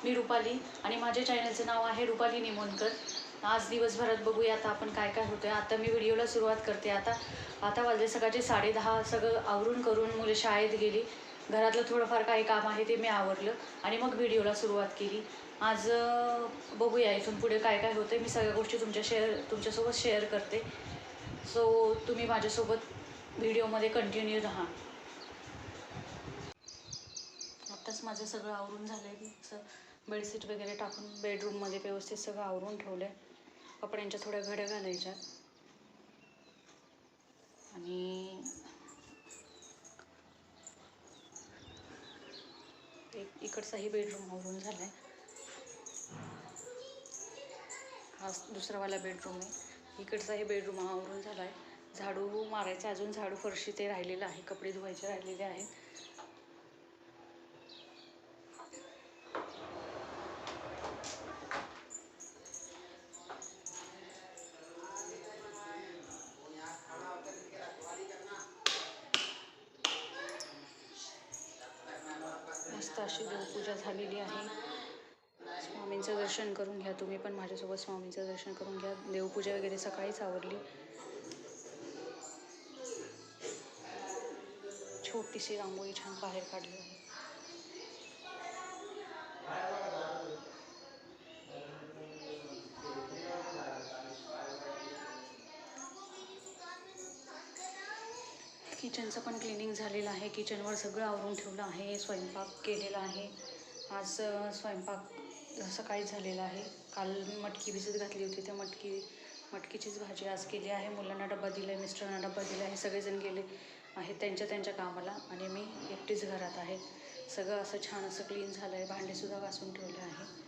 मी रुपाली आणि माझ्या चॅनलचं नाव आहे रुपाली निमोणकर। आज दिवसभरात बघूया आता आपण काय काय होतं। आता मी व्हिडिओला सुरुवात करते। आता वाजले सकाळचे 10:30। सगळं आवरून करून मुलं शाळेत गेली। घरातलं थोडंफार काही काम आहे ते मी आवरलं आणि मग व्हिडिओला सुरुवात केली। आज बघूया इथून पुढे काय काय होतं। मी सगळ्या गोष्टी तुमच्यासोबत शेअर करते। सो तुम्ही माझ्यासोबत व्हिडिओमध्ये कंटिन्यू राहा। आत्ताच माझं सगळं आवरून झालं आहे। असं बेडशीट वगैरे टाकून बेडरूममध्ये व्यवस्थित सगळं आवरून ठेवलं आहे। कपड्यांच्या थोड्या घड्या घालायच्या आणि इकडचाही बेडरूम आवरून झाला आहे। हा दुसरावाला बेडरूम आहे। इकडचाही बेडरूम आवरून झाला आहे। झाडू मारायचा अजून, झाडू फरशी ते राहिलेलं आहे, कपडे धुवायचे राहिलेले आहेत। मस्त अशी देवपूजा झालेली आहे। स्वामींचं दर्शन करून घ्या, तुम्ही पण माझ्यासोबत स्वामींचं दर्शन करून घ्या। देवपूजा वगैरे सकाळीच आवरली। छोटीशी रांगोळी छान बाहेर काढली आहे। किचनचं पण क्लिनिंग झालेलं आहे। किचनवर सगळं आवरून ठेवलं आहे। स्वयंपाक केलेला आहे। आज स्वयंपाक सकाळीच झालेला आहे। काल मटकी भिजत घातली होती, त्या मटकीचीच भाजी आज केली आहे। मुलांना डबा दिला आहे, मिस्टरांना डबा दिला आहे। सगळेजण गेले आहेत त्यांच्या कामाला आणि मी एकटीच घरात आहे। सगळं असं छान असं क्लीन झालं आहे। भांडेसुद्धा घासून ठेवले आहे।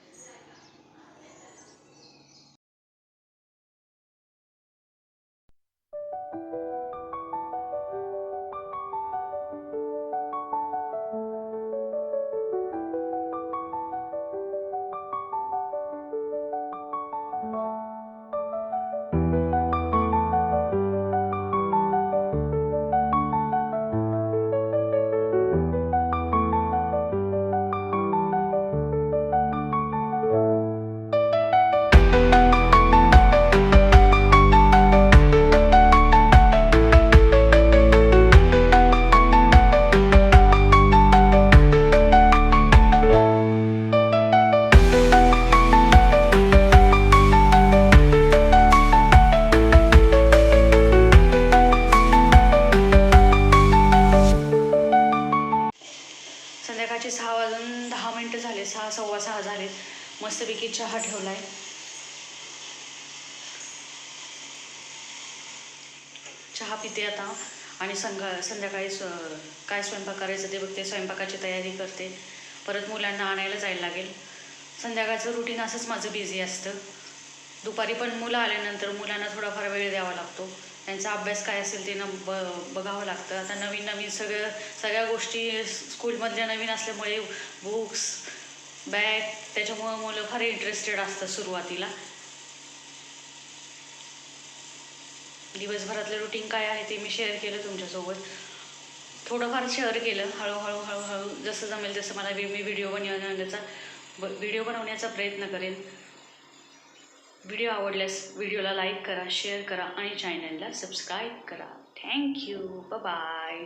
संध्याकाळचे 6:10 झाले, 6, सव्वा 6 झाले। मस्तपैकी चहा ठेवला आहे। चहा पिते आता आणि संध्याकाळी काय स्वयंपाक करायचं ते बघते। स्वयंपाकाची तयारी करते। परत मुलांना आणायला जायला लागेल। संध्याकाळचं रुटीन असंच माझं बिझी असतं। दुपारी पण मुलं आल्यानंतर मुलांना थोडाफार वेळ द्यावा लागतो। त्यांचा अभ्यास काय असेल ते बघावं लागतं। आता नवीन सगळ्या गोष्टी स्कूलमधल्या नवीन असल्यामुळे बुक्स, बॅग, त्याच्यामुळं मुलं फार इंटरेस्टेड असतात सुरुवातीला। दिवसभरातलं रुटीन काय आहे ते मी शेअर केलं तुमच्यासोबत। थोडंफार शेअर केलं। हळूहळू जसं जमेल तसं मला मी व्हिडिओ बनवण्याचा प्रयत्न करेन। व्हिडिओ आवडल्यास व्हिडिओला लाईक करा, शेअर करा आणि चॅनलला सबस्क्राईब करा। Thank you, bye bye.